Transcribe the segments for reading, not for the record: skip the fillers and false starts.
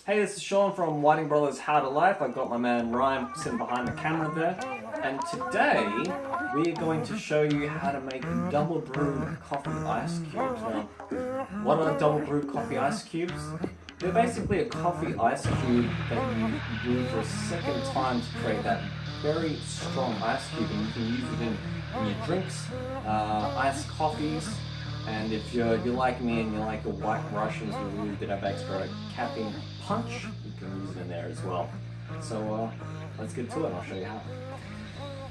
Hey, this is Shaun from Whiting Brothers How to Life. I've got my man Ryan sitting behind the camera there. And today, we are going to show you how to make double brewed coffee ice cubes. Now, what are double brewed coffee ice cubes? They're basically a coffee ice cube that you brew for a second time to create that very strong ice cube. And you can use it in your drinks, iced coffees. And if you're like me and you like your white Russians with a little bit of extra caffeine punch, you can use it in there as well. So let's get to it and I'll show you how.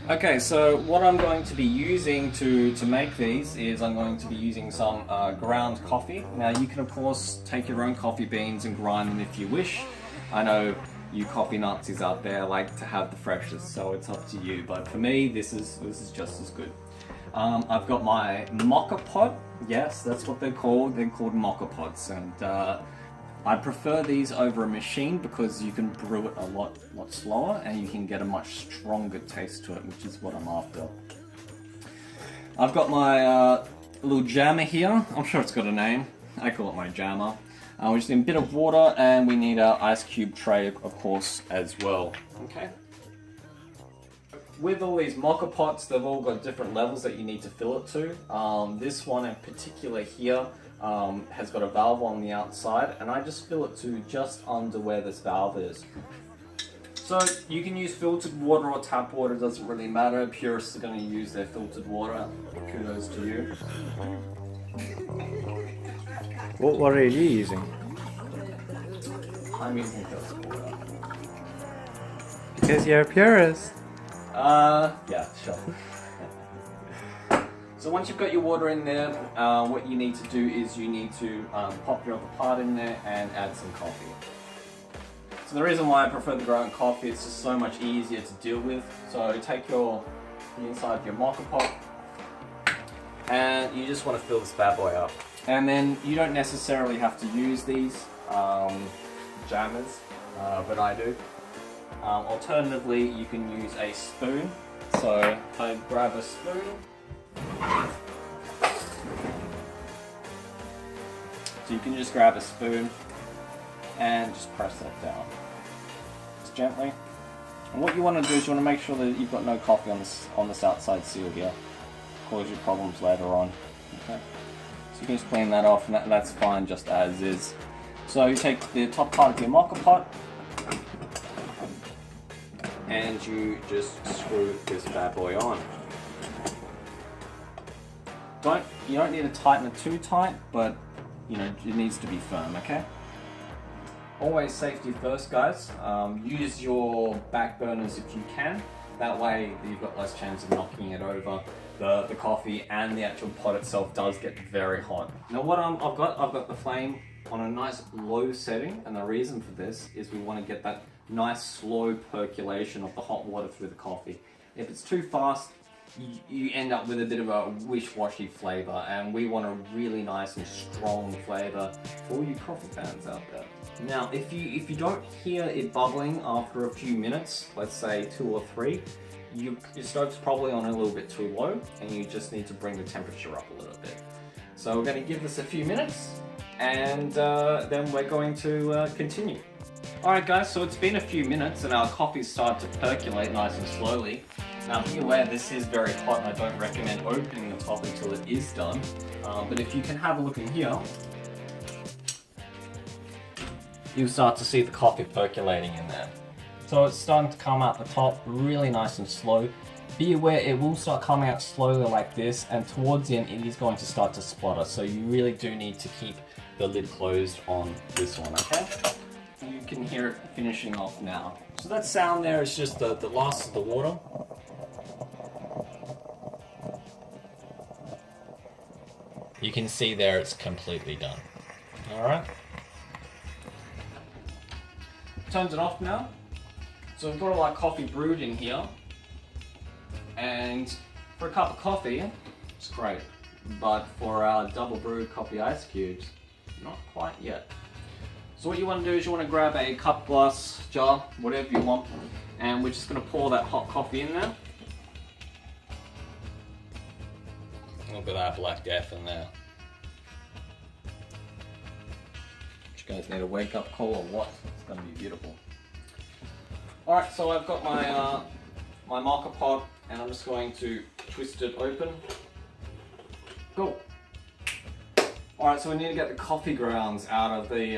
Okay, so what I'm going to be using to make these is I'm going to be using some ground coffee. Now you can of course take your own coffee beans and grind them if you wish. I know you coffee Nazis out there like to have the freshest, so it's up to you. But for me, this is just as good. I've got my mocha pot. Yes, that's what they're called. They're called mocha pots, and I prefer these over a machine because you can brew it a lot slower and you can get a much stronger taste to it, which is what I'm after. I've got my little jammer here. I'm sure it's got a name. I call it my jammer. We just need a bit of water and we need our ice cube tray, of course, as well. Okay. With all these mocha pots, they've all got different levels that you need to fill it to. This one in particular here has got a valve on the outside, and I just fill it to just under where this valve is. So you can use filtered water or tap water, it doesn't really matter. Purists are going to use their filtered water. Kudos to you. What are you using? I'm using filtered water. Because you're a purist. Yeah, sure. So once you've got your water in there, what you need to do is you need to pop your other part in there and add some coffee. So the reason why I prefer the ground coffee, it's just so much easier to deal with. So take the inside of your mocha pot and you just want to fill this bad boy up. And then you don't necessarily have to use these jammers, but I do. Alternatively, you can use a spoon. So I grab a spoon. So you can just grab a spoon and just press that down. Just gently. And what you want to do is you want to make sure that you've got no coffee on this outside seal here. Cause you problems later on. Okay. So you can just clean that off, and that's fine just as is. So you take the top part of your mocha pot and you just screw this bad boy on. You don't need to tighten it too tight, but you know, it needs to be firm, okay? Always safety first, guys. Use your back burners if you can. That way you've got less chance of knocking it over. The coffee and the actual pot itself does get very hot. Now what I've got the flame on a nice low setting, and the reason for this is we want to get that nice slow percolation of the hot water through the coffee. If it's too fast, you end up with a bit of a wish-washy flavor, and we want a really nice and strong flavor for you coffee fans out there. Now, if you don't hear it bubbling after a few minutes, let's say 2 or 3, your stove's probably on a little bit too low, and you just need to bring the temperature up a little bit. So we're going to give this a few minutes, and then we're going to continue. Alright guys, so it's been a few minutes and our coffee's started to percolate nice and slowly. Now be aware this is very hot and I don't recommend opening the top until it is done. But if you can have a look in here, you'll start to see the coffee percolating in there. So it's starting to come out the top really nice and slow. Be aware it will start coming out slowly like this, and towards the end it is going to start to splutter. So you really do need to keep the lid closed on this one, okay? You can hear it finishing off now. So that sound there is just the loss of the water. You can see there it's completely done. Alright. Turns it off now. So we've got all our coffee brewed in here. And for a cup of coffee, it's great. But for our double brewed coffee ice cubes, not quite yet. So what you want to do is you want to grab a cup, glass, jar, whatever you want, and we're just going to pour that hot coffee in there. Look at that black death in there. You guys need a wake up call or what? going to be beautiful. Alright, so I've got my my mocha pot, and I'm just going to twist it open. Cool. Alright, so we need to get the coffee grounds out of the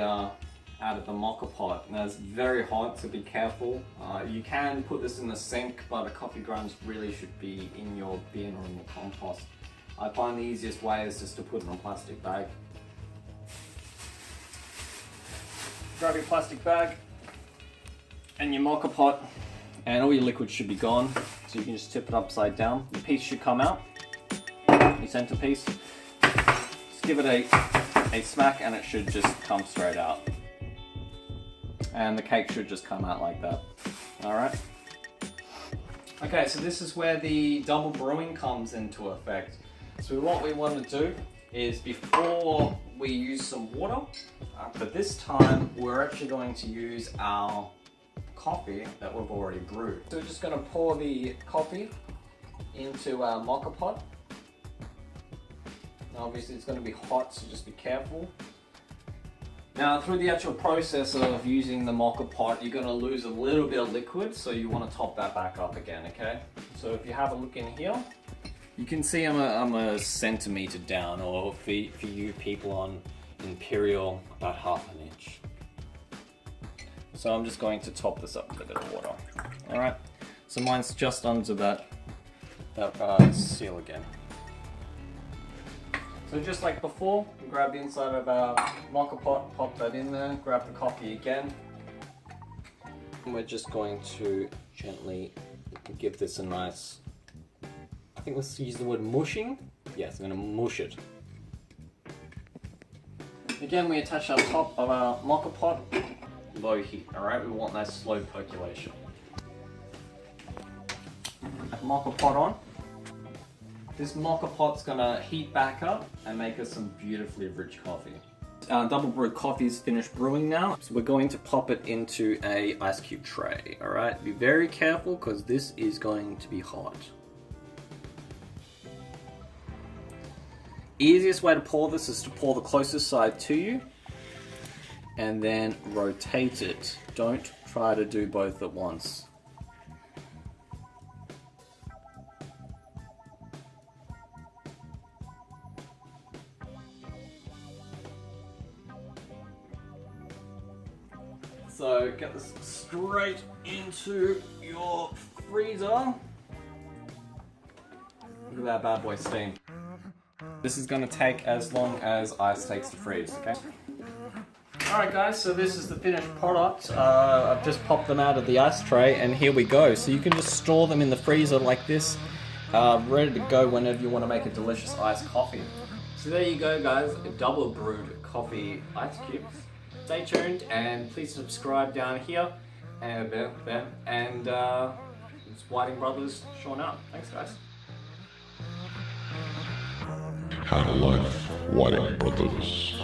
mocha pot. Now it's very hot, so be careful. You can put this in the sink, but the coffee grounds really should be in your bin or in your compost. I find the easiest way is just to put it in a plastic bag. Grab your plastic bag and your mocha pot, and all your liquid should be gone. So you can just tip it upside down. The piece should come out, your centerpiece. Just give it a smack and it should just come straight out. And the cake should just come out like that. Alright. Okay, so this is where the double brewing comes into effect. So what we want to do is, before we use some water, but this time we're actually going to use our coffee that we've already brewed. So we're just going to pour the coffee into our mocha pot. Now obviously it's going to be hot, so just be careful. Now through the actual process of using the mocha pot, you're going to lose a little bit of liquid, so you want to top that back up again, okay? So if you have a look in here, you can see I'm a centimeter down, or for you people on Imperial, about ½ an inch. So I'm just going to top this up with a bit of water. Alright, so mine's just under that seal again. So just like before, we grab the inside of our mocha pot, pop that in there, grab the coffee again. And we're just going to gently give this a nice, I think let's use the word mushing. Yes, I'm going to mush it. Again, we attach our top of our mocha pot, low heat, alright? We want that slow percolation. Mocha pot on. This mocha pot's gonna heat back up and make us some beautifully rich coffee. Our double brewed coffee is finished brewing now, so we're going to pop it into a ice cube tray, alright? Be very careful because this is going to be hot. Easiest way to pour this is to pour the closest side to you and then rotate it. Don't try to do both at once. So get this straight into your freezer. Look at that bad boy steam. This is going to take as long as ice takes to freeze, okay? Alright guys, so this is the finished product. I've just popped them out of the ice tray and here we go. So you can just store them in the freezer like this, ready to go whenever you want to make a delicious iced coffee. So there you go guys, a double brewed coffee ice cubes. Stay tuned and please subscribe down here. And it's Whiting Brothers, Shaun out. Thanks guys. How to Life, Whiting Brothers.